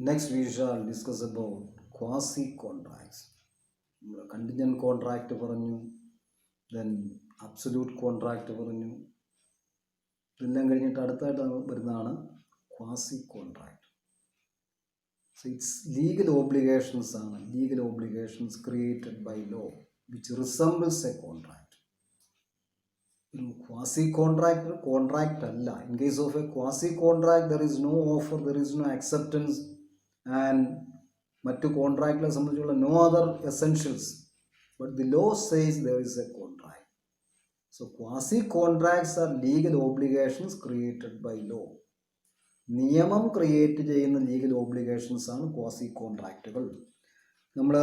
Next, we shall discuss about quasi contracts. Contingent contract പറഞ്ഞു, then absolute contract പറഞ്ഞു. ഇതെല്ലാം കഴിഞ്ഞിട്ട് അടുത്തായിട്ട് വരുന്നതാണ് quasi contract. So it's legal obligations ആണ്, legal obligations created by law which resembles a contract. ഒരു quasi contract അല്ല. In case of a quasi contract there is no offer, there is no acceptance and മറ്റു കോൺട്രാക്റ്റിനെ സംബന്ധിച്ചുള്ള no other essentials, but the law says there is a contract. So quasi contracts are legal obligations created by law. നിയമം create ചെയ്യുന്ന legal obligations ആണ് quasi കോൺട്രാക്റ്റുകൾ. നമ്മൾ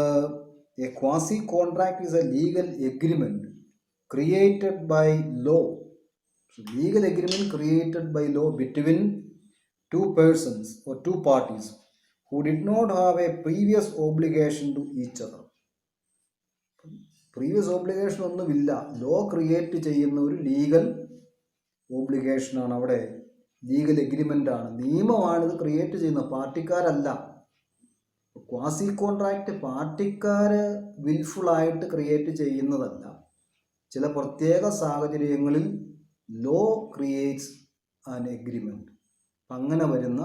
A quasi contract is A legal agreement created by law. So legal agreement created by law between two persons or two parties who did not have a previous obligation to each other. Previous obligation ഒന്നുമില്ല, law create ചെയ്യുന്ന ഒരു legal ഓബ്ലിഗേഷനാണ് അവിടെ, legal agreement ആണ്, നിയമമാണ് ഇത് create ചെയ്യുന്നത്, പാർട്ടിക്കാരല്ല. Quasi contract പാർട്ടിക്കാര് വിൽഫുള്ളായിട്ട് create ചെയ്യുന്നതല്ല. ചില പ്രത്യേക സാഹചര്യങ്ങളിൽ ലോ ക്രിയേറ്റ്സ് ആൻ എഗ്രിമെൻറ്റ്. അങ്ങനെ വരുന്ന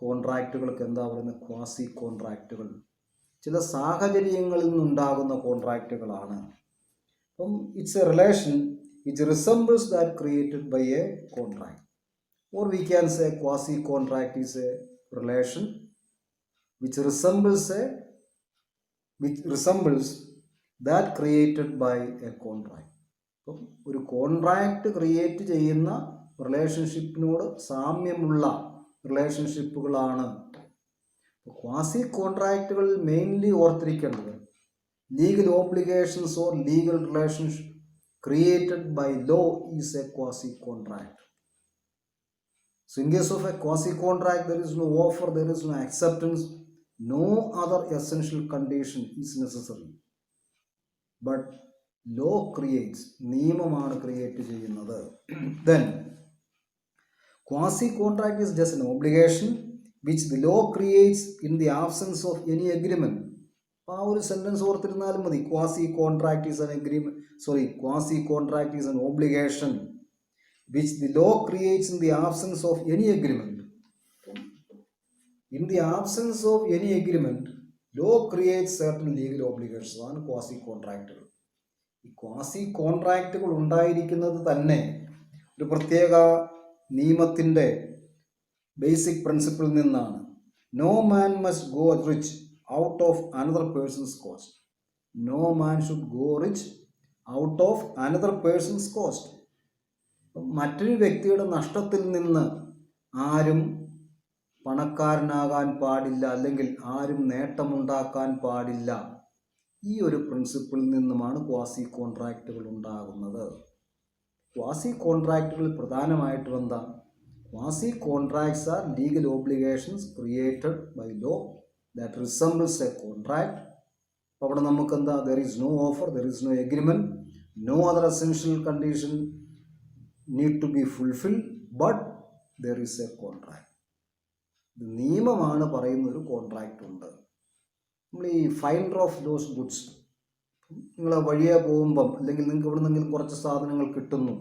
കോൺട്രാക്റ്റുകൾക്ക് എന്താ പറയുന്നത്? ക്വാസി കോൺട്രാക്റ്റുകൾ. ചില സാഹചര്യങ്ങളിൽ നിന്നുണ്ടാകുന്ന കോൺട്രാക്റ്റുകളാണ്. അപ്പം it's a relation which resembles that created by a contract, or we can say quasi contract is a relation which resembles that created by a contract. അപ്പം ഒരു കോൺട്രാക്റ്റ് ക്രിയേറ്റ് ചെയ്യുന്ന റിലേഷൻഷിപ്പിനോട് സാമ്യമുള്ള റിലേഷൻഷിപ്പുകളാണ് ക്വാസി കോൺട്രാക്റ്റുകളിൽ മെയിൻലി ഓർത്തിരിക്കേണ്ടത്. Legal obligations or legal relationship created by law is a quasi contract. So in case of a quasi contract there is no offer, there is no acceptance, no other essential condition is necessary. But law creates, നിയമമാണ് create ചെയ്യുന്നത്. Then quasi contract is just an obligation which the law creates in the absence of any agreement. ആ ഒരു sentence ഓർത്തിരുന്നാലും മതി. Quasi contract is an obligation which the law creates in the absence of any agreement. In the absence of any agreement, law creates certain legal obligations. അതാണ് quasi കോൺട്രാക്റ്റുകൾ. ഈ quasi കോൺട്രാക്റ്റുകൾ ഉണ്ടായിരിക്കുന്നത് തന്നെ ഒരു പ്രത്യേക നിയമത്തിൻ്റെ ബേസിക് പ്രിൻസിപ്പിളിൽ നിന്നാണ്. No man must go rich out of another person's cost. No man should go rich out of another person's cost. മറ്റൊരു വ്യക്തിയുടെ നഷ്ടത്തിൽ നിന്ന് ആരും പണക്കാരനാകാൻ പാടില്ല, അല്ലെങ്കിൽ ആരും നേട്ടമുണ്ടാക്കാൻ പാടില്ല. ഈ ഒരു പ്രിൻസിപ്പിളിൽ നിന്നുമാണ് ക്വാസി കോൺട്രാക്റ്റുകൾ ഉണ്ടാകുന്നത്. ക്വാസി കോൺട്രാക്റ്റുകൾ പ്രധാനമായിട്ടും എന്താ? Quasi contracts are legal obligations created by law that resembles a contract. അവിടെ നമുക്ക് എന്താ? There is no offer, there is no agreement, no other essential condition need to be fulfilled, but there is a contract. നിയമമാണ് പറയുന്ന ഒരു contract ഉണ്ട്. നമ്മൾ ഈ finder of those goods, നിങ്ങൾ വഴിയെ പോകുമ്പം അല്ലെങ്കിൽ നിങ്ങൾക്ക് ഇവിടെ നിന്നെങ്കിലും കുറച്ച് സാധനങ്ങൾ കിട്ടുന്നു,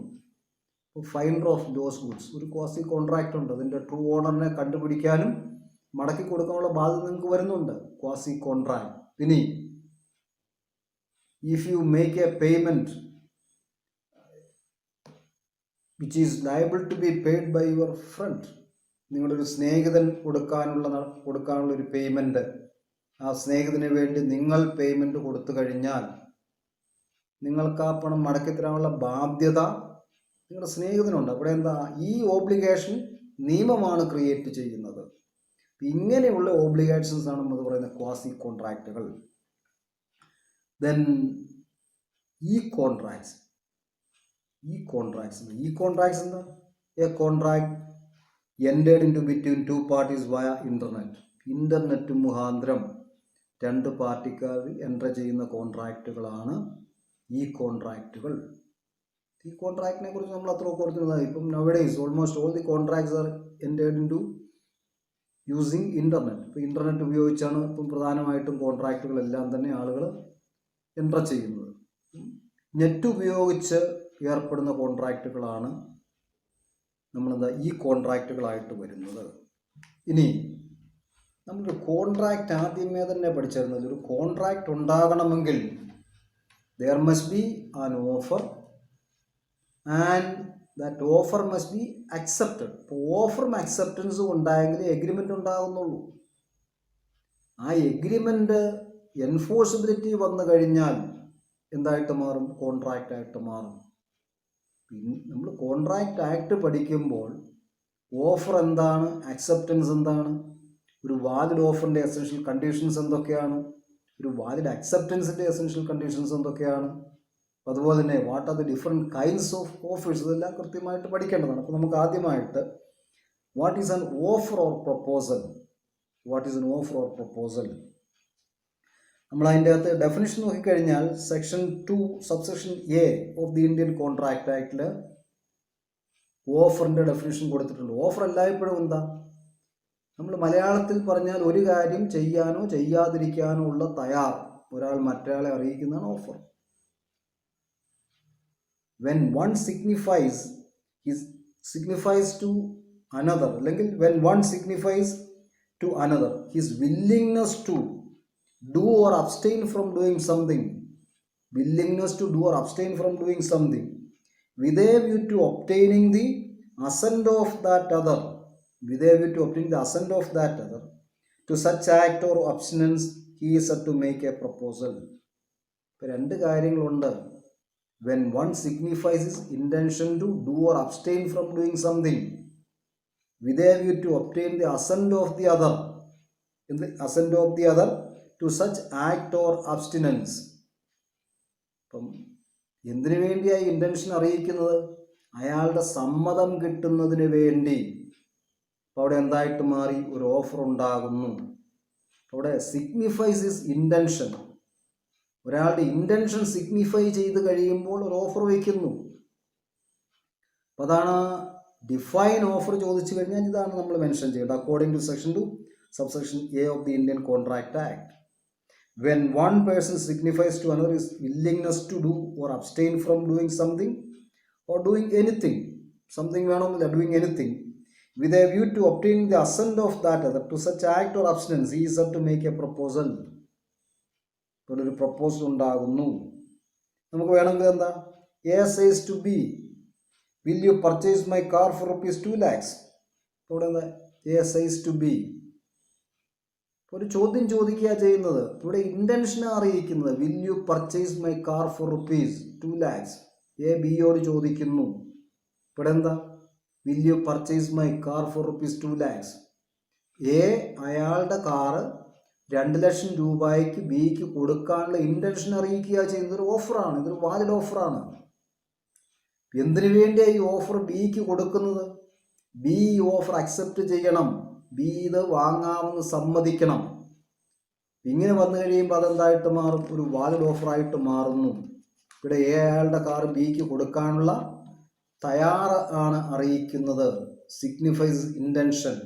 ഫൈൻഡർ ഓഫ് ദോസ് ഗുഡ്സ് ഒരു ക്വാസി കോൺട്രാക്റ്റ് ഉണ്ട്. അതിൻ്റെ ട്രൂ ഓണറിനെ കണ്ടുപിടിക്കാനും മടക്കി കൊടുക്കാനുള്ള ബാധ്യത നിങ്ങൾക്ക് വരുന്നുണ്ട്, ക്വാസി കോൺട്രാക്റ്റ്. ഇനി if you make A payment which is liable to be paid by your friend, നിങ്ങളൊരു സ്നേഹിതൻ കൊടുക്കാനുള്ള ഒരു പേയ്മെൻറ്റ്, ആ സ്നേഹിതന് വേണ്ടി നിങ്ങൾ പേയ്മെൻറ്റ് കൊടുത്തു കഴിഞ്ഞാൽ നിങ്ങൾക്ക് ആ പണം മടക്കി തരാനുള്ള ബാധ്യത നിങ്ങളുടെ സ്നേഹിതനുണ്ട്. അവിടെ എന്താ? ഈ ഓബ്ലിഗേഷൻ നിയമമാണ് ക്രിയേറ്റ് ചെയ്യുന്നത്. ഇങ്ങനെയുള്ള ഓബ്ലിഗേഷൻസ് ആണ് നമ്മൾ പറയുന്ന ക്വാസി കോൺട്രാക്റ്റുകൾ. ദെൻ ഈ കോൺട്രാക്ട്സ് എന്താ? A contract entered into between two parties via internet മുഖാന്തരം രണ്ട് പാർട്ടിക്കാർ എൻ്റർ ചെയ്യുന്ന കോൺട്രാക്റ്റുകളാണ് ഈ കോൺട്രാക്റ്റുകൾ. ഈ കോൺട്രാക്റ്റിനെ കുറിച്ച് നമ്മൾ അത്ര ഓർത്തിരുന്നത്. ഇപ്പം nowadays almost all the contracts are entered into using internet. ഇപ്പോൾ ഇൻ്റർനെറ്റ് ഉപയോഗിച്ചാണ് ഇപ്പം പ്രധാനമായിട്ടും കോൺട്രാക്റ്റുകളെല്ലാം തന്നെ ആളുകൾ എൻ്റർ ചെയ്യുന്നത്. നെറ്റ് ഉപയോഗിച്ച് ഏർപ്പെടുന്ന കോൺട്രാക്റ്റുകളാണ് നമ്മളെന്താ ഈ കോൺട്രാക്റ്റുകളായിട്ട് വരുന്നത്. ഇനി നമ്മളൊരു കോൺട്രാക്റ്റ് ആദ്യമേ തന്നെ പഠിച്ചിരുന്നത്, ഒരു കോൺട്രാക്റ്റ് ഉണ്ടാകണമെങ്കിൽ there must be an offer and that offer must be accepted. ഇപ്പോൾ ഓഫറും അക്സെപ്റ്റൻസും ഉണ്ടായെങ്കിൽ എഗ്രിമെൻ്റ് ഉണ്ടാകുന്നുള്ളൂ. ആ എഗ്രിമെൻ്റ് എൻഫോഴ്സിബിലിറ്റി വന്നു കഴിഞ്ഞാൽ എന്തായിട്ട് മാറും? കോൺട്രാക്റ്റ് ആയിട്ട് മാറും. പിന്നെ നമ്മൾ കോൺട്രാക്റ്റ് ആക്ട് പഠിക്കുമ്പോൾ ഓഫർ എന്താണ്, അക്സെപ്റ്റൻസ് എന്താണ്, ഒരു വാലിഡ് ഓഫറിൻ്റെ എസെൻഷ്യൽ കണ്ടീഷൻസ് എന്തൊക്കെയാണ്, ഒരു വാലിഡ് അക്സെപ്റ്റൻസിൻ്റെ എസെൻഷ്യൽ കണ്ടീഷൻസ് എന്തൊക്കെയാണ്, അതുപോലെ തന്നെ what are the different kinds of offers, ഇതെല്ലാം കൃത്യമായിട്ട് പഠിക്കേണ്ടതാണ്. അപ്പോൾ നമുക്ക് ആദ്യമായിട്ട് what is an offer or proposal, what is an offer or proposal. നമ്മൾ അതിൻ്റെ അകത്ത് ഡെഫിനിഷൻ നോക്കിക്കഴിഞ്ഞാൽ section 2 subsection A of the Indian contract ആക്ടിൽ ഓഫറിൻ്റെ ഡെഫിനിഷൻ കൊടുത്തിട്ടുണ്ട്. ഓഫർ എല്ലായ്പ്പോഴും എന്താ, നമ്മൾ മലയാളത്തിൽ പറഞ്ഞാൽ ഒരു കാര്യം ചെയ്യാനോ ചെയ്യാതിരിക്കാനോ ഉള്ള തയ്യാർ ഒരാൾ മറ്റൊരാളെ അറിയിക്കുന്നതാണ് offer. when one signifies to another, അല്ലെങ്കിൽ when one signifies to another his willingness to do or abstain from doing something, with a view to obtaining the assent of that other, to such act or abstinence he is said to make a proposal. ഇപ്പോൾ രണ്ട് കാര്യങ്ങളുണ്ട്. when one signifies his intention to do or abstain from doing something with a view to obtain the assent of the other, to such act or abstinence. അപ്പം എന്തിനു വേണ്ടിയായി intention അറിയിക്കുന്നത്? അയാളുടെ സമ്മതം കിട്ടുന്നതിന് വേണ്ടി. അപ്പോൾ അവിടെ എന്തായിട്ട് മാറി? ഒരു ഓഫർ ഉണ്ടാകുന്നു. അവിടെ സിഗ്നിഫൈസ് ഹിസ് ഇൻറ്റൻഷൻ, ഒരാളുടെ ഇൻറ്റൻഷൻ സിഗ്നിഫൈ ചെയ്ത് കഴിയുമ്പോൾ ഒരു ഓഫർ വയ്ക്കുന്നു. അപ്പോൾ അതാണ് ഡിഫൈൻ ഓഫർ ചോദിച്ചു കഴിഞ്ഞാൽ ഇതാണ് നമ്മൾ മെൻഷൻ ചെയ്യേണ്ടത്. According to section 2 subsection A of the Indian contract act, when one person signifies to another his willingness to do or abstain from doing something or doing anything, something വേണമെന്നില്ല, doing anything, with a view to obtain the assent of that other, to such act or abstinence he is said to make a proposal. ഒരു proposal ഉണ്ടാകുന്നു. നമുക്ക് വേണമെങ്കിൽ എന്താ, A says to B, will you purchase my car for ₹2 lakhs? ഇവിടെ എന്താ, A says to B, ഒരു ചോദ്യം ചോദിക്കുക ചെയ്യുന്നത്. ഇവിടെ ഇൻറ്റൻഷനെ അറിയിക്കുന്നത് will you purchase my car for ₹2 lakhs. A ബിയോട് ചോദിക്കുന്നു. ഇവിടെ എന്താ, will you purchase my car for ₹2 lakhs. A അയാളുടെ കാറ് 2 ലക്ഷം രൂപയ്ക്ക് ബിക്ക് കൊടുക്കാനുള്ള ഇൻറ്റൻഷൻ അറിയിക്കുക ചെയ്യുന്നത്. ഒരു ഓഫറാണ്, ഇതൊരു വാലിഡ് ഓഫറാണ്. എന്തിനു വേണ്ടിയാണ് ഈ ഓഫർ ബിക്ക് കൊടുക്കുന്നത്? ബി ഈ ഓഫർ അക്സെപ്റ്റ് ചെയ്യണം, ബി ഇത് വാങ്ങാമെന്ന് സമ്മതിക്കണം. ഇങ്ങനെ വന്നു കഴിയുമ്പോൾ അതെന്തായിട്ട് മാറും? ഒരു വാലിഡ് ഓഫറായിട്ട് മാറുന്നു. ഇവിടെ എ അയാളുടെ കാർ ബിക്ക് കൊടുക്കാനുള്ള തയ്യാറ് ആണ് അറിയിക്കുന്നത്. Signifies intention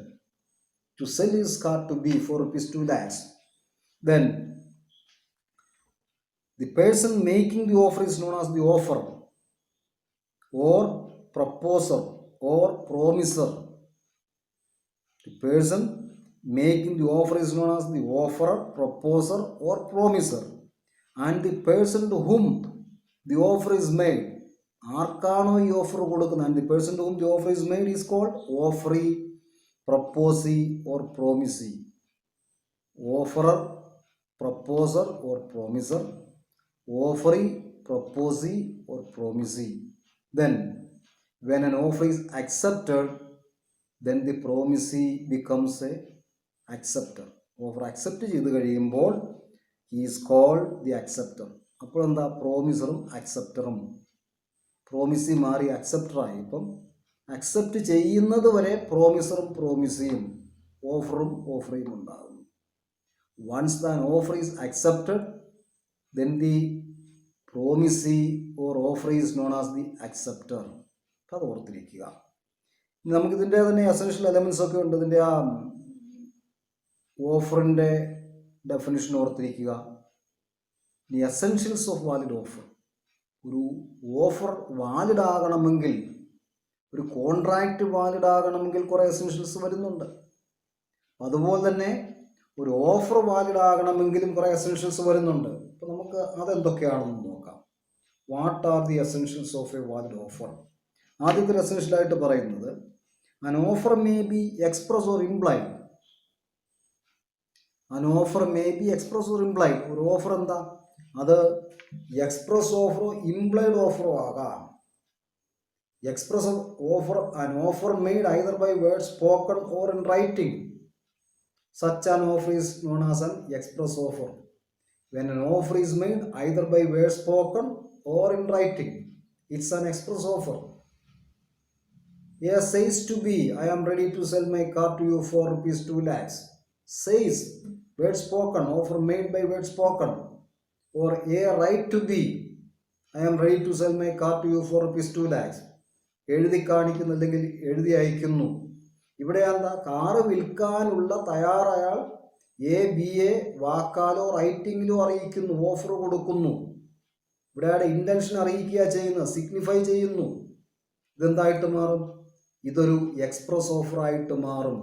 to sell his car to B for ₹2 lakhs. Then the person making the offer is known as the offerer or proposer or promiser. The person making the offer is known as the offerer, proposer or promiser. And the person to whom the offer is made, ആർക്കാണോ ഈ offer കൊടുക്കുന്നത്, and the person to whom the offer is made is called offeree, proposee or promisee. Offerer, proposer or promiser, offeree, proposee or promisee. Then when an offer is accepted, then the promisee becomes a acceptor. Offer accept ചെയ്ത് കഴിയുമ്പോൾ he is called the acceptor. അപ്പോൾ എന്താ, പ്രോമിസറും അക്സെപ്റ്ററും. Promisee മാറി അക്സെപ്റ്ററായി. ഇപ്പം accept ചെയ്യുന്നത് വരെ പ്രോമിസറും പ്രോമിസിയും ഓഫറും ഓഫറിയും ഉണ്ടാകുന്നു. Once than offer is accepted, then the promisee or offer is known as the acceptor. അത് ഓർത്തിരിക്കുക. നമുക്കിതിൻ്റെ തന്നെ എസൻഷ്യൽ എലമെൻസ് ഒക്കെ ഉണ്ട്. ഇതിൻ്റെ ആ ഓഫറിൻ്റെ ഡെഫിനിഷൻ ഓർത്തിരിക്കുക. The essentials of valid offer. ഒരു ഓഫർ വാലിഡ് ആകണമെങ്കിൽ, ഒരു കോൺട്രാക്റ്റ് വാലിഡ് ആകണമെങ്കിൽ കുറേ എസെൻഷ്യൽസ് വരുന്നുണ്ട്. അതുപോലെ തന്നെ ഒരു ഓഫർ വാലിഡ് ആകണമെങ്കിലും കുറേ എസെൻഷ്യൽസ് വരുന്നുണ്ട്. അപ്പോൾ നമുക്ക് അതെന്തൊക്കെയാണെന്ന് നോക്കാം. What are the essentials of a valid offer? ആദ്യത്തെ എസെൻഷ്യലായിട്ട് പറയുന്നത് an offer may be express or implied. An offer may be express or implied. ഒരു ഓഫർ എന്താ? അത് എക്സ്പ്രസ് ഓഫറോ ഇംപ്ലൈഡ് ഓഫറോ ആകാം. Express offer, an offer made either by words spoken or in writing. Such an offer is known as an express offer. When an offer is made either by words spoken or in writing, it's an express offer. A says to B, I am ready to sell my car to you for rupees 2 lakhs. Says, word spoken, offer made by word spoken. Or A write to B, I am ready to sell my car to you for rupees 2 lakhs. എഴുതി കാണിക്കുന്നു, അല്ലെങ്കിൽ എഴുതി അയക്കുന്നു. ഇവിടെ എന്താ? Car വിൽക്കാനുള്ള തയ്യാറയാൾ A ബിയെ വാക്കാലോ റൈറ്റിങ്ങിലോ അറിയിക്കുന്നു, offer കൊടുക്കുന്നു. ഇവിടെ ഇന്റൻഷൻ അറിയിക്കുക ചെയ്യുന്നത്, സിഗ്നിഫൈ ചെയ്യുന്നു. ഇതെന്തായിട്ട് മാറും? ഇതൊരു എക്സ്പ്രസ് ഓഫറായിട്ട് മാറും.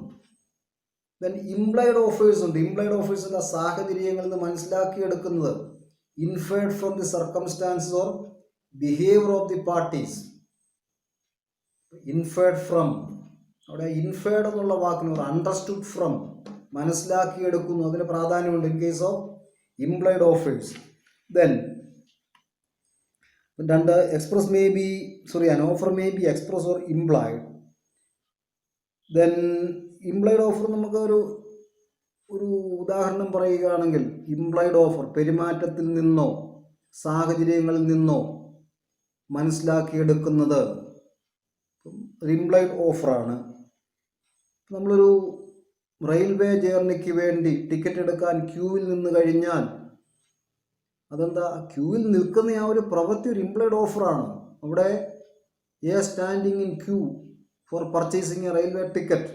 ദെൻ ഇംപ്ലൈഡ് ഓഫേഴ്സ് ഉണ്ട്. ഇംപ്ലൈഡ് ഓഫേഴ്സിൻ്റെ സാഹചര്യങ്ങളിൽ നിന്ന് മനസ്സിലാക്കിയെടുക്കുന്നത് inferred from the circumstances or behaviour of the parties. Inferred from, അവിടെ ഇൻഫേർഡ് എന്നുള്ള വാക്കിന് ഒരു അണ്ടർസ്റ്റുഡ് ഫ്രം, മനസ്സിലാക്കിയെടുക്കുന്നു, അതിന് പ്രാധാന്യമുണ്ട് in case of implied offers. Then രണ്ട്, express may be an offer may be express or implied. Then implied offer നമുക്ക് ഒരു ഉദാഹരണം പറയുകയാണെങ്കിൽ, ഇംപ്ലൈഡ് ഓഫർ പെരുമാറ്റത്തിൽ നിന്നോ സാഹചര്യങ്ങളിൽ നിന്നോ മനസ്സിലാക്കിയെടുക്കുന്നത് ഒരു ഇംപ്ലൈഡ് ഓഫറാണ്. നമ്മളൊരു റെയിൽവേ ജേർണിക്ക് വേണ്ടി ടിക്കറ്റ് എടുക്കാൻ ക്യൂവിൽ നിന്ന് കഴിഞ്ഞാൽ അതെന്താ? ക്യൂവിൽ നിൽക്കുന്ന ആ ഒരു പ്രവൃത്തി ഒരു ഇംപ്ലൈഡ് ഓഫറാണ്. അവിടെ A standing in queue for purchasing a railway ticket.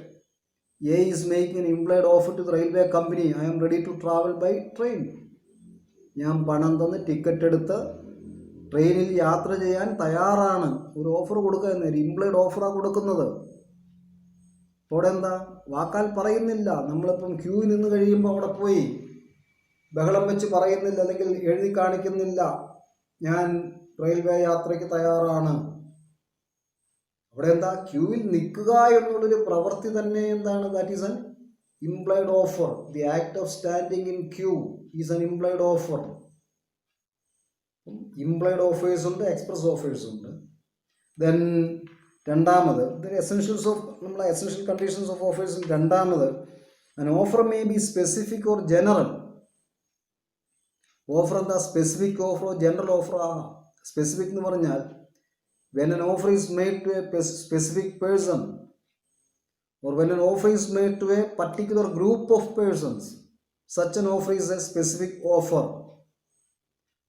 A is making an implied offer to the railway company, I am ready to travel by train. ഞാൻ പണം തന്ന് ടിക്കറ്റ് എടുത്ത് ട്രെയിനിൽ യാത്ര ചെയ്യാൻ തയ്യാറാണ്. ഒരു ഓഫർ കൊടുക്കുക എന്ന്, ഒരു ഇംപ്ലൈഡ് ഓഫറാണ് കൊടുക്കുന്നത്. അപ്പോൾ അവിടെ എന്താ? വാക്കാൽ പറയുന്നില്ല. നമ്മളിപ്പം ക്യൂ നിന്ന് കഴിയുമ്പോൾ അവിടെ പോയി ബഹളം വെച്ച് പറയുന്നില്ല, അല്ലെങ്കിൽ എഴുതി കാണിക്കുന്നില്ല ഞാൻ റെയിൽവേ യാത്രയ്ക്ക് തയ്യാറാണ്. അവിടെ എന്താ? ക്യൂവിൽ നിൽക്കുക എന്നുള്ളൊരു പ്രവൃത്തി തന്നെ എന്താണ്? That is an implied offer. The act of standing in queue is an implied offer. Implied offers ഉണ്ട്, എക്സ്പ്രസ് ഓഫേഴ്സ് ഉണ്ട്. ദെൻ രണ്ടാമത്, എസെൻഷ്യൽസ് ഓഫ്, നമ്മളെ എസെൻഷ്യൽ കണ്ടീഷൻസ് ഓഫ് ഓഫേഴ്സിൽ രണ്ടാമത്, an offer may be specific or general. Offer എന്താ? Specific ഓഫറോ general ഓഫറോ ആകാം. സ്പെസിഫിക് എന്ന് പറഞ്ഞാൽ when an offer is made to a specific person, or when an offer is made to a particular group of persons, such an offer is a specific offer.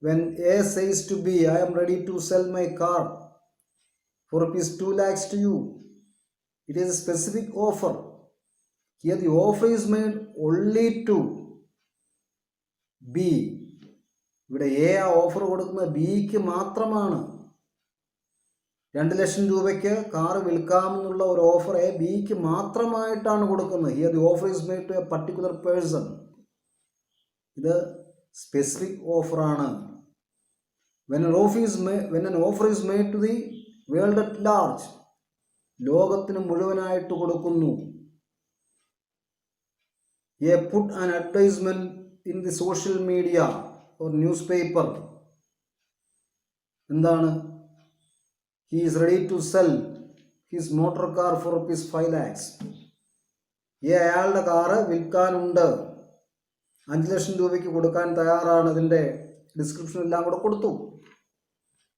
When A says to B, I am ready to sell my car for rupees 2 lakhs to you, it is a specific offer. Here the offer is made only to B. ഇവിടെ A ആ offer കൊടുക്കുന്നത് ബിക്ക് മാത്രമാണ്. 2 ലക്ഷം രൂപയ്ക്ക് car വിൽക്കാമെന്നുള്ള ഒരു offer A ബിക്ക് മാത്രമായിട്ടാണ് കൊടുക്കുന്നത്. Here the offer is made to a particular person. ഇത് സ്പെസിഫിക് ഓഫറാണ്. when an offer is made to the world at large, ലോകത്തിന് മുഴുവനായിട്ട് കൊടുക്കുന്നു. A put an advertisement in the social media or newspaper. എന്താണ്? He is ready to sell his motor car for rupees 5 lakhs. അയാളുടെ car വിൽക്കാനുണ്ട്, 5 ലക്ഷം രൂപയ്ക്ക് കൊടുക്കാൻ തയ്യാറാണ്. അതിൻ്റെ description എല്ലാം കൂടെ കൊടുത്തു.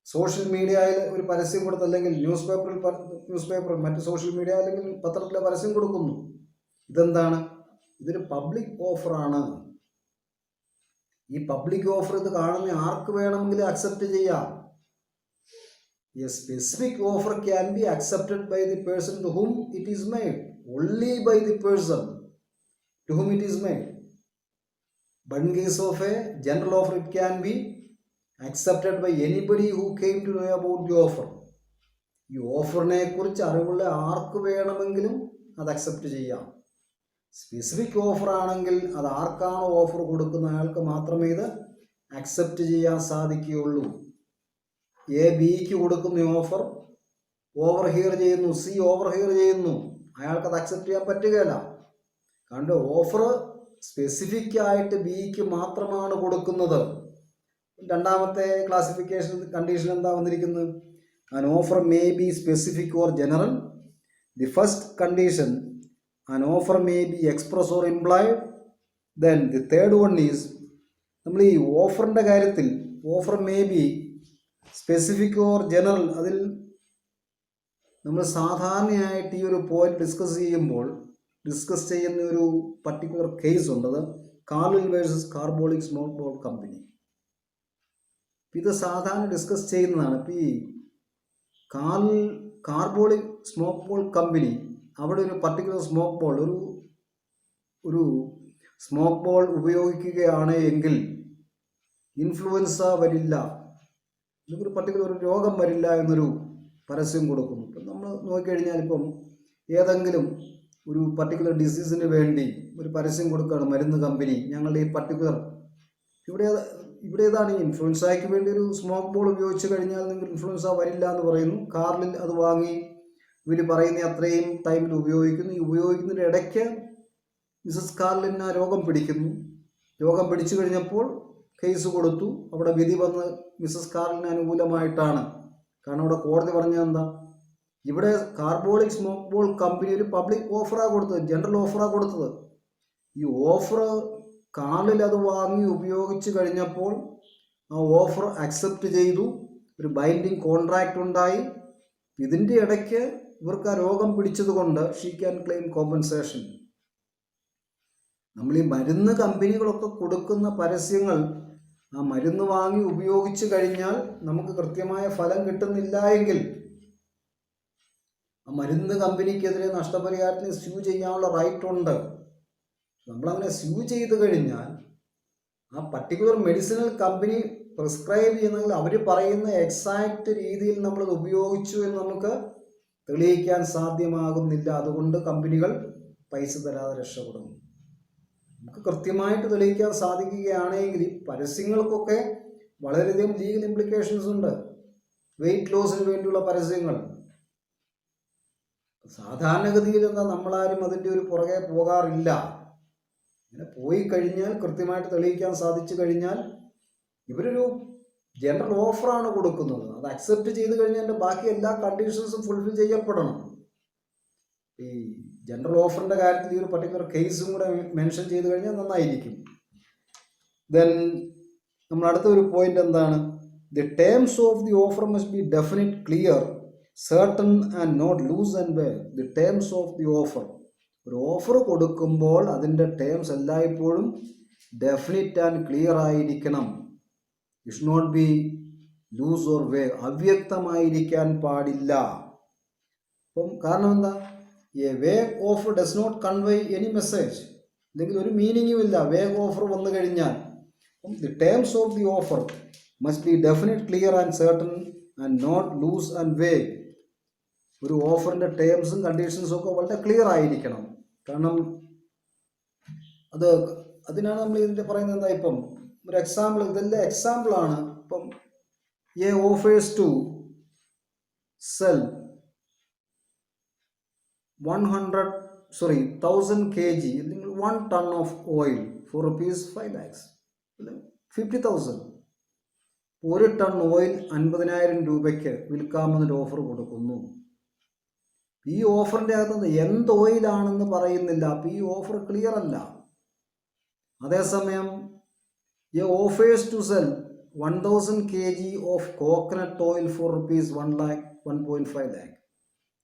സോഷ്യൽ മീഡിയയിൽ ഒരു പരസ്യം കൊടുത്ത്, അല്ലെങ്കിൽ ന്യൂസ് പേപ്പറിൽ മറ്റ് സോഷ്യൽ മീഡിയ അല്ലെങ്കിൽ പത്രത്തിലെ പരസ്യം കൊടുക്കുന്നു. ഇതെന്താണ്? ഇതൊരു പബ്ലിക് ഓഫറാണ്. ഈ പബ്ലിക് ഓഫർ ഇത് കാണുന്ന ആർക്ക് വേണമെങ്കിലും അക്സെപ്റ്റ് ചെയ്യാം. A specific offer can be accepted by the person to whom it is made, only by the person. to whom it is made. But in case of a general offer, it can be accepted by anybody who came to know about the offer. ഈ ഓഫറിനെ കുറിച്ച് അറിവുള്ള ആർക്ക് വേണമെങ്കിലും അത് accept ചെയ്യാം. Specific offer ആണെങ്കിൽ അത് ആർക്കാണോ offer കൊടുക്കുന്ന അയാൾക്ക് മാത്രമേ ഇത് അക്സെപ്റ്റ് ചെയ്യാൻ സാധിക്കുകയുള്ളൂ. എ ബിക്ക് കൊടുക്കുന്ന ഓഫർ ഓവർ ഹിയർ ചെയ്യുന്നു, സി ഓവർ ഹിയർ ചെയ്യുന്നു, അയാൾക്കത് അക്സെപ്റ്റ് ചെയ്യാൻ പറ്റുകയില്ല. കാരണം ഓഫർ സ്പെസിഫിക് ആയിട്ട് ബിക്ക് മാത്രമാണ് കൊടുക്കുന്നത്. രണ്ടാമത്തെ ക്ലാസിഫിക്കേഷൻ കണ്ടീഷൻ എന്താ വന്നിരിക്കുന്നത്? An offer may be specific or general. The first condition, an offer may be express or implied. Then the third one is, നമ്മൾ ഈ ഓഫറിൻ്റെ കാര്യത്തിൽ offer may B specific or general, അതിൽ നമ്മൾ സാധാരണയായിട്ട് ഈ ഒരു പോയിന്റ് ഡിസ്കസ് ചെയ്യുന്ന ഒരു പർട്ടിക്കുലർ കേസ് ഉണ്ട്. അത് Carlill versus Carbolic smoke ball company. ഇത് സാധാരണ ഡിസ്കസ് ചെയ്യുന്നതാണ്. ഇപ്പം ഈ കാർബോളിക് സ്മോക്ക് ബോൾ കമ്പനി, അവിടെ ഒരു പർട്ടിക്കുലർ സ്മോക്ക് ബോൾ ഒരു സ്മോക്ക് ബോൾ ഉപയോഗിക്കുകയാണ് എങ്കിൽ ഇൻഫ്ലുവൻസ വരില്ല, ഒരു പർട്ടിക്കുലർ ഒരു രോഗം വരില്ല എന്നൊരു പരസ്യം കൊടുക്കുന്നു. ഇപ്പം നമ്മൾ നോക്കിക്കഴിഞ്ഞാൽ ഇപ്പം ഏതെങ്കിലും ഒരു പർട്ടിക്കുലർ ഡിസീസിന് വേണ്ടി ഒരു പരസ്യം കൊടുക്കുകയാണ് മരുന്ന് കമ്പനി, ഞങ്ങളുടെ ഈ പർട്ടിക്കുലർ ഇവിടെ ഏതാണ് ഈ ഇൻഫ്ലുവൻസയ്ക്ക് വേണ്ടി ഒരു സ്മോക്ക് ബോൾ ഉപയോഗിച്ച് കഴിഞ്ഞാൽ നിങ്ങൾക്ക് ഇൻഫ്ലുവൻസ വരില്ല എന്ന് പറയുന്നു. കാർലിൽ അത് വാങ്ങി ഇവർ പറയുന്ന അത്രയും ടൈമിൽ ഉപയോഗിക്കുന്നു. ഈ ഉപയോഗിക്കുന്നതിൻ്റെ ഇടയ്ക്ക് മിസസ് കാർലിന് ആ രോഗം പിടിക്കുന്നു. രോഗം പിടിച്ചു കഴിഞ്ഞപ്പോൾ കേസ് കൊടുത്തു. അവിടെ വിധി വന്ന് മിസസ് കാർലിന് അനുകൂലമായിട്ടാണ്. കാരണം അവിടെ കോടതി പറഞ്ഞത് എന്താ, ഇവിടെ കാർബോളിക് സ്മോക്ക് ബോൾ കമ്പനി ഒരു പബ്ലിക് ഓഫറാണ് കൊടുത്തത്, ജനറൽ ഓഫറാണ് കൊടുത്തത്. ഈ ഓഫർ കാർലിൽ അത് വാങ്ങി ഉപയോഗിച്ച് കഴിഞ്ഞപ്പോൾ ആ ഓഫർ അക്സെപ്റ്റ് ചെയ്തു, ഒരു ബൈൻഡിങ് കോൺട്രാക്റ്റ് ഉണ്ടായി. ഇതിൻ്റെ ഇടയ്ക്ക് ഇവർക്ക് ആ രോഗം പിടിച്ചത് കൊണ്ട് ഷീ ക്യാൻ ക്ലെയിം കോമ്പൻസേഷൻ. നമ്മൾ ഈ മരുന്ന് കമ്പനികളൊക്കെ കൊടുക്കുന്ന പരസ്യങ്ങൾ ആ മരുന്ന് വാങ്ങി ഉപയോഗിച്ച് കഴിഞ്ഞാൽ നമുക്ക് കൃത്യമായ ഫലം കിട്ടുന്നില്ല എങ്കിൽ ആ മരുന്ന് കമ്പനിക്കെതിരെ നഷ്ടപരിഹാരത്തിന് സ്യൂ ചെയ്യാനുള്ള റൈറ്റ് ഉണ്ട്. നമ്മളങ്ങനെ സ്യൂ ചെയ്ത് കഴിഞ്ഞാൽ ആ പർട്ടിക്കുലർ മെഡിസിനൽ കമ്പനി പ്രിസ്ക്രൈബ് ചെയ്യുന്നതിൽ അവർ പറയുന്ന എക്സാക്റ്റ് രീതിയിൽ നമ്മളത് ഉപയോഗിച്ചു എന്ന് നമുക്ക് തെളിയിക്കാൻ സാധ്യമാകുന്നില്ല. അതുകൊണ്ട് കമ്പനികൾ പൈസ തരാതെ രക്ഷപ്പെടും. നമുക്ക് കൃത്യമായിട്ട് തെളിയിക്കാൻ സാധിക്കുകയാണെങ്കിൽ പരസ്യങ്ങൾക്കൊക്കെ വളരെയധികം ലീഗൽ ഇംപ്ലിക്കേഷൻസ് ഉണ്ട്. വെയിറ്റ് ലോസിന് വേണ്ടിയുള്ള പരസ്യങ്ങൾ സാധാരണഗതിയിൽ എന്താ നമ്മളാരും അതിൻ്റെ ഒരു പുറകെ പോകാറില്ല. അങ്ങനെ പോയി കഴിഞ്ഞാൽ കൃത്യമായിട്ട് തെളിയിക്കാൻ സാധിച്ചു കഴിഞ്ഞാൽ ഇവരൊരു ജനറൽ ഓഫറാണ് കൊടുക്കുന്നത്, അത് അക്സെപ്റ്റ് ചെയ്ത് കഴിഞ്ഞാൽ എൻ്റെ ബാക്കി എല്ലാ കണ്ടീഷൻസും ഫുൾഫിൽ ചെയ്യപ്പെടണം. ഈ ജനറൽ ഓഫറിൻ്റെ കാര്യത്തിൽ ഈ ഒരു പർട്ടിക്കുലർ കേസും കൂടെ മെൻഷൻ ചെയ്ത് കഴിഞ്ഞാൽ നന്നായിരിക്കും. ദെൻ നമ്മൾ അടുത്ത ഒരു പോയിന്റ് എന്താണ്, the terms of the offer must be definite, clear, certain and not loose and vague. The terms of the offer, ഒരു ഓഫർ കൊടുക്കുമ്പോൾ അതിൻ്റെ ടേംസ് എല്ലായ്പ്പോഴും ഡെഫിനിറ്റ് ആൻഡ് ക്ലിയർ ആയിരിക്കണം. It should not be loose or vague, അവ്യക്തമായിരിക്കാൻ പാടില്ല. അപ്പം കാരണം എന്താ, a vague offer does not convey any message, അല്ലെങ്കിൽ ഒരു മീനിങ്ങും ഇല്ല വേഗ് ഓഫർ വന്നു കഴിഞ്ഞാൽ. അപ്പം the terms of the offer must be definite, clear and certain and not loose and vague. ഒരു ഓഫറിൻ്റെ ടേംസും കണ്ടീഷൻസും ഒക്കെ വളരെ ക്ലിയർ ആയിരിക്കണം. കാരണം അതിനാണ് നമ്മൾ ഇതിൻ്റെ പറയുന്നത് എന്താ, ഇപ്പം ഒരു എക്സാമ്പിൾ, ഇതെല്ലാം എക്സാമ്പിളാണ്. ഇപ്പം A offers to sell 1000 kg അല്ലെങ്കിൽ 1 ton of oil for ₹5 lakhs, 50,000. 1 ton oil 50,000 രൂപയ്ക്ക് വിൽക്കാമെന്നൊരു ഓഫർ കൊടുക്കുന്നു. ഈ ഓഫറിൻ്റെ അകത്ത് എന്ത് ഓയിലാണെന്ന് പറയുന്നില്ല. അപ്പം ഈ ഓഫർ ക്ലിയർ അല്ല. അതേസമയം A offers to sell 1000 kg of coconut oil for ₹1.5 lakh.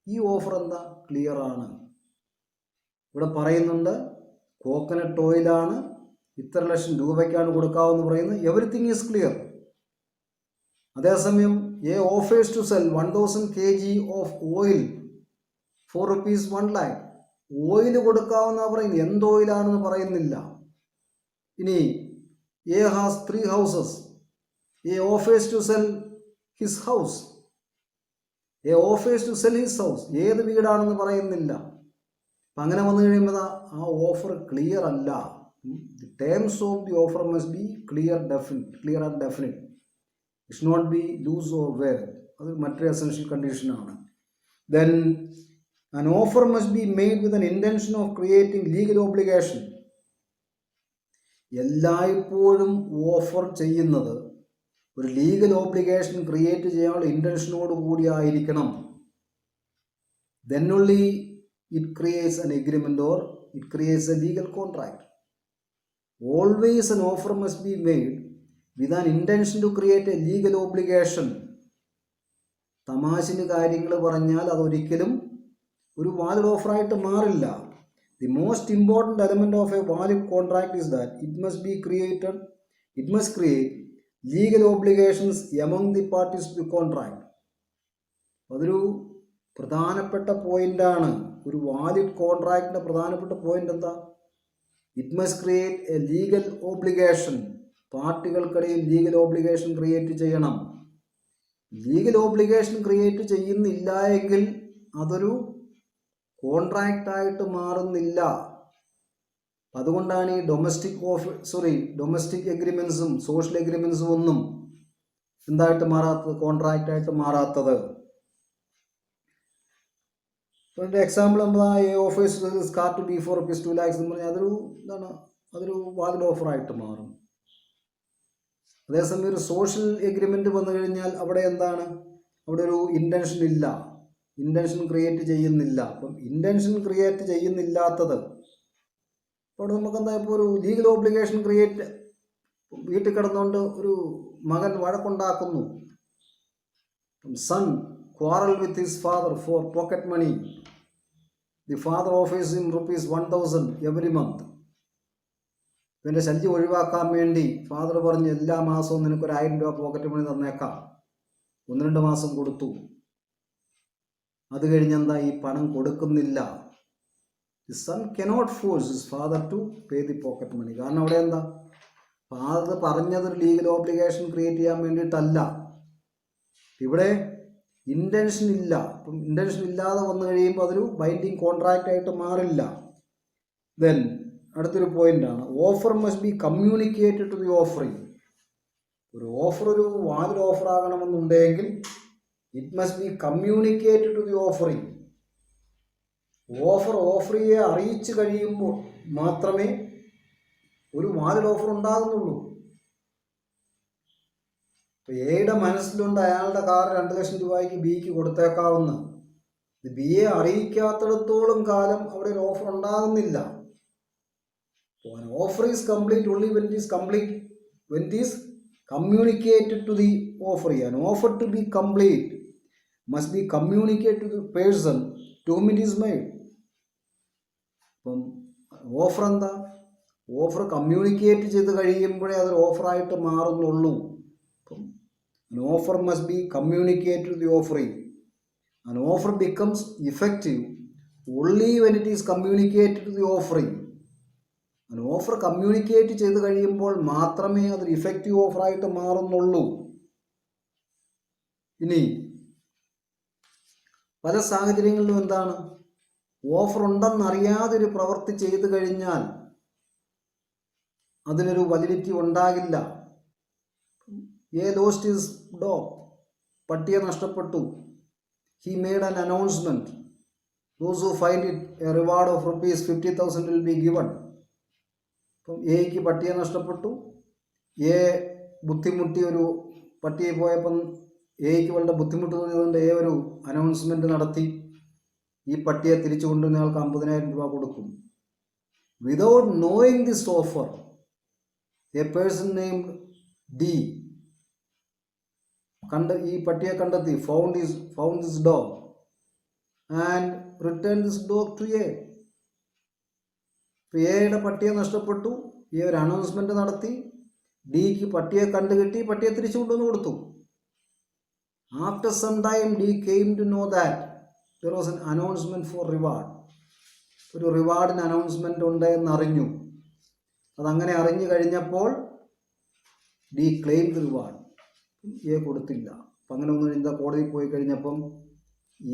ഈ ഓഫർ എന്താ, ക്ലിയർ ആണ്. ഇവിടെ പറയുന്നുണ്ട് കോക്കനട്ട് ഓയിലാണ്, ഇത്ര ലക്ഷം രൂപയ്ക്കാണ് കൊടുക്കാമെന്ന് പറയുന്നത്. Everything is clear. അതേസമയം A offers to sell 1000 kg of oil for ₹1 lakh. Oil കൊടുക്കാമെന്ന പറയുന്നത്, എന്ത് ഓയിലാണെന്ന് പറയുന്നില്ല. ഇനി A has 3 houses, A offers to sell his house, A offers to sell his house, ഏത് വീടാണെന്ന് പറയുന്നില്ല. അപ്പം അങ്ങനെ വന്നു കഴിയുമ്പോൾ ആ ഓഫർ ക്ലിയർ അല്ല. The terms of the offer must be clear and definite. It should not be loose or wear. അത് മറ്റൊരു എസെൻഷ്യൽ കണ്ടീഷനാണ്. Then an offer must be made with an intention of creating legal obligation. എല്ലായ്പ്പോഴും offer ചെയ്യുന്നത് ഒരു legal obligation create ചെയ്യാനുള്ള ഇൻറ്റൻഷനോട് കൂടി ആയിരിക്കണം. then only it creates an agreement or it creates a legal contract. Always an offer must be made with an intention to create a legal obligation. തമാശന് കാര്യങ്ങൾ പറഞ്ഞാൽ അതൊരിക്കലും ഒരു വാലിഡ് ഓഫറായിട്ട് മാറില്ല. The most important element of a valid contract is that it must create legal obligations among the parties to the contract. അതൊരു പ്രധാനപ്പെട്ട പോയിൻ്റാണ്. ഒരു വാലിഡ് കോൺട്രാക്റ്റിൻ്റെ പ്രധാനപ്പെട്ട പോയിൻ്റ് എന്താ? It must create a legal obligation. പാർട്ടികൾക്കിടയിൽ ലീഗൽ ഓബ്ലിഗേഷൻ ക്രിയേറ്റ് ചെയ്യണം. Legal obligation create ചെയ്യുന്നില്ല എങ്കിൽ അതൊരു കോൺട്രാക്റ്റായിട്ട് മാറുന്നില്ല. അതുകൊണ്ടാണ് ഈ ഡൊമസ്റ്റിക് എഗ്രിമെൻസും സോഷ്യൽ എഗ്രിമെൻസും ഒന്നും എന്തായിട്ട് മാറാത്തത്? കോൺട്രാക്റ്റായിട്ട് മാറാത്തത്. ഇപ്പോൾ എക്സാമ്പിൾ എന്താ? A offers car to B for rupees 2 lakhs എന്ന് പറഞ്ഞാൽ അതൊരു വാലിഡ് ഓഫറായിട്ട് മാറും. അതേസമയം ഒരു സോഷ്യൽ എഗ്രിമെൻ്റ് വന്നു കഴിഞ്ഞാൽ അവിടെ എന്താണ്? അവിടെ ഒരു ഇൻറ്റൻഷൻ ക്രിയേറ്റ് ചെയ്യുന്നില്ല. അപ്പം ഇൻറ്റൻഷൻ ക്രിയേറ്റ് ചെയ്യുന്നില്ലാത്തത് അവിടെ നമുക്കെന്താ? ഇപ്പോൾ ഒരു ലീഗൽ ഓബ്ലിഗേഷൻ ക്രിയേറ്റ്, വീട്ടിൽ കിടന്നുകൊണ്ട് ഒരു മകൻ വഴക്കുണ്ടാക്കുന്നു. Son quarrel with his father for pocket money. The father offers him ₹1,000 every month. ഇവൻ്റെ ശല്യം ഒഴിവാക്കാൻ വേണ്ടി ഫാദർ പറഞ്ഞ് എല്ലാ മാസവും നിനക്കൊരു ₹1,000 പോക്കറ്റ് മണി തന്നേക്കാം. 1-2 മാസം കൊടുത്തു. അത് കഴിഞ്ഞെന്താ? ഈ പണം കൊടുക്കുന്നില്ല. The son cannot force his father to pay the pocket money. കാരണം അവിടെ എന്താ? ഫാദർ പറഞ്ഞതൊരു ലീഗൽ ഓബ്ലിഗേഷൻ ക്രിയേറ്റ് ചെയ്യാൻ വേണ്ടിയിട്ടല്ല. ഇവിടെ ഇൻറ്റൻഷൻ ഇല്ല. അപ്പം ഇൻറ്റൻഷൻ ഇല്ലാതെ വന്നു കഴിയുമ്പോൾ അതൊരു ബൈൻഡിങ് കോൺട്രാക്റ്റ് ആയിട്ട് മാറില്ല. ദെൻ അടുത്തൊരു പോയിന്റാണ്, offer must be communicated to the offeree. ഒരു ഓഫർ ഒരു വാലിഡ് ഓഫർ ആകണമെന്നുണ്ടെങ്കിൽ it must be communicated to the offeree. ഓഫറിയെ അറിയിച്ചു കഴിയുമ്പോൾ മാത്രമേ ഒരു വാലിഡ് ഓഫർ ഉണ്ടാകുന്നുള്ളൂ. ഇപ്പോൾ എയുടെ മനസ്സിലുണ്ട് അയാളുടെ കാർ 2 ലക്ഷം രൂപയ്ക്ക് ബിക്ക് കൊടുത്തേക്കാവുന്ന. ഇത് ബിയെ അറിയിക്കാത്തിടത്തോളം കാലം അവിടെ ഒരു ഓഫർ ഉണ്ടാകുന്നില്ല. An offer is complete only when it is communicated to the offeree. An offer to be complete must be communicated to the person to whom it is made. അപ്പം ഓഫർ എന്താ? ഓഫർ കമ്മ്യൂണിക്കേറ്റ് ചെയ്ത് കഴിയുമ്പോഴേ അതൊരു ഓഫറായിട്ട് മാറുന്നുള്ളൂ. അപ്പം an offer must be communicated to the offeree. An offer becomes effective only when it is communicated to the offeree. Offer communicate ചെയ്ത് കഴിയുമ്പോൾ മാത്രമേ അതൊരു ഇഫക്റ്റീവ് ഓഫറായിട്ട് മാറുന്നുള്ളൂ. ഇനി പല സാഹചര്യങ്ങളിലും എന്താണ്? ഓഫർ ഉണ്ടെന്നറിയാതെ ഒരു പ്രവൃത്തി ചെയ്തു കഴിഞ്ഞാൽ അതിനൊരു വാലിഡിറ്റി ഉണ്ടാകില്ല. എ ലോസ്റ്റ് ഹിസ് ഡോഗ്, പട്ടിയെ നഷ്ടപ്പെട്ടു. He made an announcement, those who find it A reward of ₹50,000 will be given. അപ്പം എക്ക് പട്ടിയെ നഷ്ടപ്പെട്ടു. എ ബുദ്ധിമുട്ടി, ഒരു പട്ടിയെ പോയപ്പം എക്ക് വളരെ ബുദ്ധിമുട്ട് തോന്നിയതുകൊണ്ട് എ ഒരു അനൗൺസ്മെൻറ്റ് നടത്തി, ഈ പട്ടിയെ തിരിച്ചു കൊണ്ടുവന്ന ആൾക്ക് ₹50,000 കൊടുക്കും. Without knowing this offer, a person named D ഈ പട്ടിയെ കണ്ടെത്തി, found this dog and return this dog to A. എയുടെ പട്ടിയെ നഷ്ടപ്പെട്ടു. എ ഒരു അനൗൺസ്മെന്റ് നടത്തി, ഡിക്ക് പട്ടിയെ കണ്ടുകിട്ടി, പട്ടിയെ തിരിച്ചു കൊണ്ടുവന്ന് കൊടുത്തു. After some time D came to know that there was an announcement for reward. ഒരു റിവാർഡിന് അനൗൺസ്മെൻ്റ് ഉണ്ട് എന്നറിഞ്ഞു. അതങ്ങനെ അറിഞ്ഞു കഴിഞ്ഞപ്പോൾ D claim the reward. A കൊടുത്തില്ല. അപ്പം അങ്ങനെ ഒന്നും എന്താ കോടതി പോയി കഴിഞ്ഞപ്പം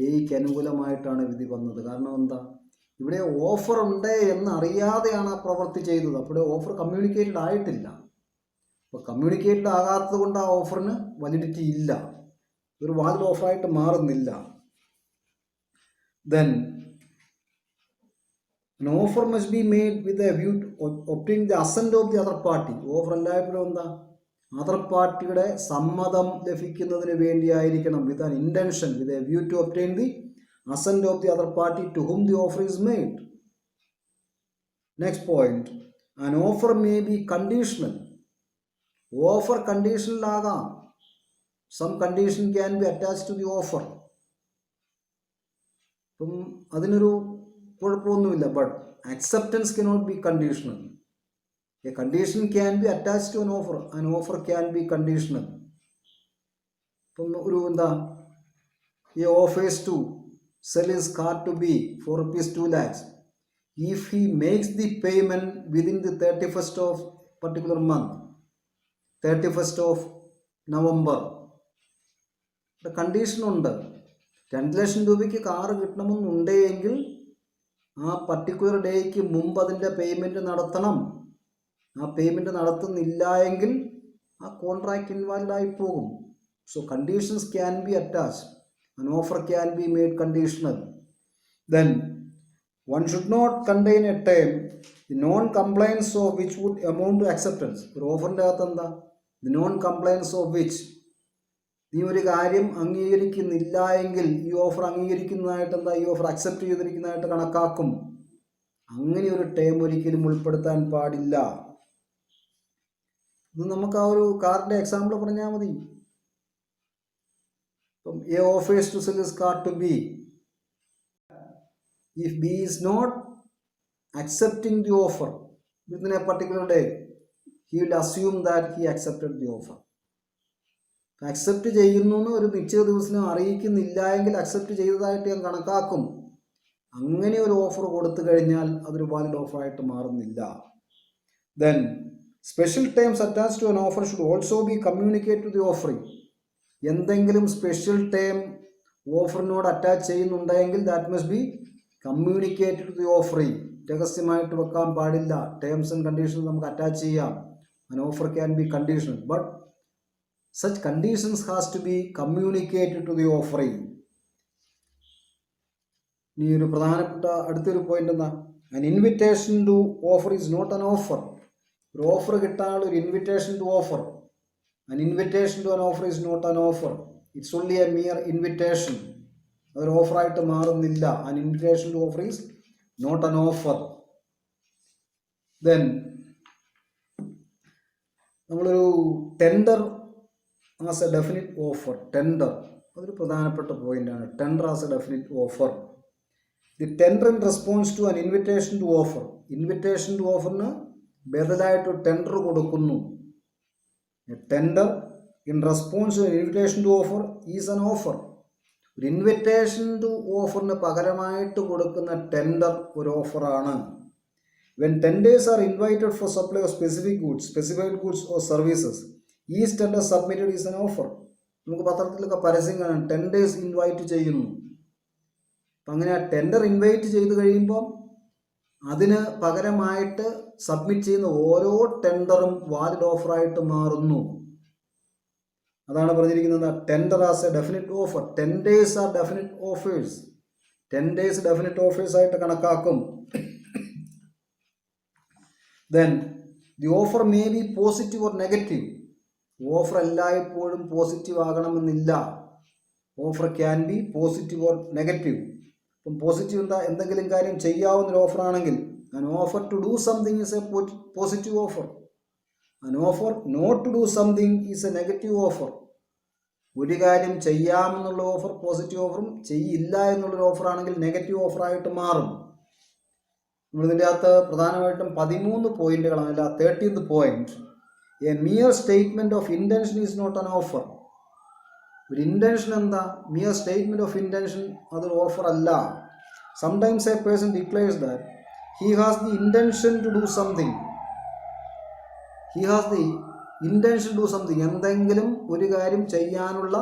എയ്ക്ക് അനുകൂലമായിട്ടാണ് വിധി വന്നത്. കാരണം എന്താ, ഇവിടെ ഓഫർ ഉണ്ട് എന്ന് അറിയാതെയാണ് ആ പ്രവൃത്തി ചെയ്തത്. അപ്പോൾ ഓഫർ കമ്മ്യൂണിക്കേറ്റഡ് ആയിട്ടില്ല. അപ്പോൾ കമ്മ്യൂണിക്കേറ്റഡ് ആകാത്തത് കൊണ്ട് ആ ഓഫറിന് വാലിഡിറ്റി ഇല്ല, ഒരു വാലിഡ് ഓഫറായിട്ട് മാറുന്നില്ല. Then an offer must be made with a view to obtaining the assent of the other party. Offer എല്ലായ്പ്പോഴും എന്താ, അതർ പാർട്ടിയുടെ സമ്മതം ലഭിക്കുന്നതിന് വേണ്ടിയായിരിക്കണം. With an intention, with a view to obtain the assent of the other party to whom the offer is made. Next point, an offer may be conditional. Offer conditional ആകാം. Some condition can be attached to the offer. അപ്പം അതിനൊരു കുഴപ്പമൊന്നുമില്ല. But acceptance cannot be conditional. A condition can be attached to an offer can be conditional. ഇപ്പം ഒരു എന്താ, he offers to sell his car to B for ₹2 lakhs. If he makes the payment within the 31st of particular month, 31st of November, condition ഉണ്ട്. 2 ലക്ഷം രൂപയ്ക്ക് car കിട്ടണമെന്നുണ്ടെങ്കിൽ ആ particular ഡേയ്ക്ക് മുമ്പ് അതിൻ്റെ പേയ്മെൻറ്റ് നടത്തണം. ആ പേയ്മെൻറ്റ് നടത്തുന്നില്ല എങ്കിൽ ആ കോൺട്രാക്റ്റ് ഇൻവാലിഡ് ആയി പോകും. So conditions can be attached. An offer can be made conditional. Then one should not contain a term the non-compliance of which would amount to acceptance. ഒരു ഓഫറിൻ്റെ അകത്ത് എന്താ, the non-compliance of which, നീ ഒരു കാര്യം അംഗീകരിക്കുന്നില്ല എങ്കിൽ ഈ ഓഫർ അംഗീകരിക്കുന്നതായിട്ട് എന്താ, ഈ ഓഫർ അക്സെപ്റ്റ് ചെയ്തിരിക്കുന്നതായിട്ട് കണക്കാക്കും. അങ്ങനെ ഒരു ടേം ഒരിക്കലും ഉൾപ്പെടുത്താൻ പാടില്ല. ഇത് നമുക്ക് ആ ഒരു കാറിൻ്റെ എക്സാമ്പിൾ പറഞ്ഞാൽ മതി. A offers to sell his car to B. If B is not accepting the offer within a particular day, he will assume that he accepted the offer. Accept ചെയ്യുന്നു എന്ന് ഒരു നിശ്ചിത ദിവസം അറിയിക്കുന്നില്ല എങ്കിൽ അക്സെപ്റ്റ് ചെയ്തതായിട്ട് ഞാൻ കണക്കാക്കും. അങ്ങനെ ഒരു ഓഫർ കൊടുത്തു കഴിഞ്ഞാൽ അതൊരു വാലിഡ് ഓഫറായിട്ട് മാറുന്നില്ല. Then special terms attached to an offer should also be communicate to the offering. എന്തെങ്കിലും സ്പെഷ്യൽ ടേം ഓഫറിനോട് അറ്റാച്ച് ചെയ്യുന്നുണ്ടെങ്കിൽ that must be communicated to the offering. രഹസ്യമായിട്ട് വെക്കാൻ പാടില്ല. ടേംസ് ആൻഡ് കണ്ടീഷൻസ് നമുക്ക് അറ്റാച്ച് ചെയ്യാം. an offer can be conditional, but such conditions has to be communicated to the offering. ഇനി ഒരു പ്രധാനപ്പെട്ട അടുത്തൊരു പോയിന്റ് എന്താ, an invitation to offer is not an offer. ഒരു ഓഫർ കിട്ടാനുള്ള ഒരു invitation to offer. An invitation to an offer is not an offer. It's only a mere invitation. അതൊരു ഓഫറായിട്ട് മാറുന്നില്ല. An invitation to offer is not an offer. Then നമ്മളൊരു tender as a definite offer. Tender അതൊരു പ്രധാനപ്പെട്ട പോയിന്റാണ്. Tender as a definite offer. The tender in response to an invitation to offer. Invitation to ഓഫറിന് ബദലായിട്ട് tender കൊടുക്കുന്നു. A tender in response to an invitation to offer is an offer. ഒരു invitation to ഓഫറിന് പകരമായിട്ട് കൊടുക്കുന്ന tender ഒരു ഓഫറാണ്. When tenders are invited for supply of specific goods, specified goods or services, each tender submitted is an offer. നമുക്ക് പത്രത്തിലൊക്കെ പരസ്യം കാണാം, tenders invite ചെയ്യുന്നു. അപ്പം അങ്ങനെ ആ ടെൻഡർ ഇൻവൈറ്റ് ചെയ്ത് കഴിയുമ്പോൾ അതിന് പകരമായിട്ട് സബ്മിറ്റ് ചെയ്യുന്ന ഓരോ ടെൻഡറും വാലിഡ് ഓഫറായിട്ട് മാറുന്നു. അതാണ് പറഞ്ഞിരിക്കുന്നത്, tender as a definite offer. Tenders are definite offers. Tenders definite offers ആയിട്ട് കണക്കാക്കും. Then the offer may be positive or negative. Offer എല്ലായ്പ്പോഴും പോസിറ്റീവ് ആകണമെന്നില്ല. Offer can be positive or negative. ഇപ്പം പോസിറ്റീവ് എന്താ, എന്തെങ്കിലും കാര്യം ചെയ്യാവുന്നൊരു ഓഫറാണെങ്കിൽ an offer to do something is a positive offer. An offer not to do something is a negative offer. ഒരു കാര്യം ചെയ്യാമെന്നുള്ള offer positive ഓഫറും ചെയ്യില്ല എന്നുള്ളൊരു ഓഫറാണെങ്കിൽ നെഗറ്റീവ് ഓഫറായിട്ട് മാറും. നമ്മളിതിൻ്റെ അകത്ത് പ്രധാനമായിട്ടും 13 പോയിന്റുകളാണ്. അല്ല, 13th point, a mere statement of intention is not an offer. ഒരു ഇന്റൻഷൻ എന്താ, മിയർ സ്റ്റേറ്റ്മെന്റ് ഓഫ് ഇന്റൻഷൻ അതൊരു ഓഫർ അല്ല. Sometimes a person declares that he has the intention to do something. He has the intention to do something. എന്തെങ്കിലും ഒരു കാര്യം ചെയ്യാനുള്ള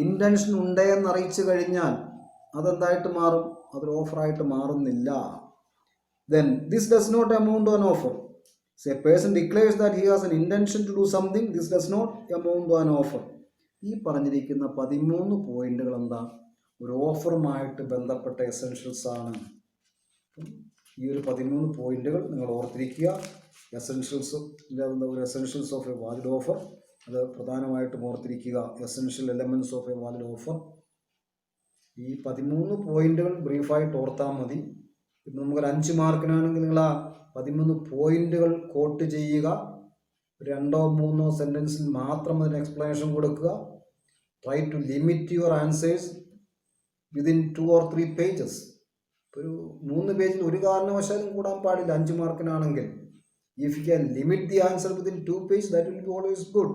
intention ഉണ്ടെന്ന് അറിയിച്ചു കഴിഞ്ഞാൽ അതെന്തായിട്ട് മാറും? അതൊരു ഓഫറായിട്ട് മാറുന്നില്ല. Then this does not amount to an offer. So a person declares that he has an intention to do something. This does not amount to an offer. ഈ പറഞ്ഞിരിക്കുന്ന 13 പോയിന്റുകൾ എന്താ? ഒരു ഓഫറുമായിട്ട് ബന്ധപ്പെട്ട എസെൻഷ്യൽസ് ആണ്. ഈ ഒരു 13 പോയിന്റുകൾ നിങ്ങൾ ഓർത്തിരിക്കുക. എസെൻഷ്യൽസ് ഒരു essentials of a valid offer, അത് പ്രധാനമായിട്ടും ഓർത്തിരിക്കുക. Essential elements of a valid offer. ഈ 13 പോയിന്റുകൾ ബ്രീഫായിട്ട് ഓർത്താൽ മതി. ഇപ്പം നമുക്കൊരു 5 മാർക്കിനാണെങ്കിൽ നിങ്ങൾ ആ 13 പോയിന്റുകൾ കോട്ട് ചെയ്യുക. 2-3 സെൻറ്റൻസിൽ മാത്രം അതിന് എക്സ്പ്ലനേഷൻ കൊടുക്കുക. Try to limit your answers within 2 or 3 pages. ഒരു 3 പേജിൽ ഒരു കാരണവശാലും കൂടാൻ പാടില്ല 5 മാർക്കിനാണെങ്കിൽ. If you can limit the answer within 2 pages, that will be always good.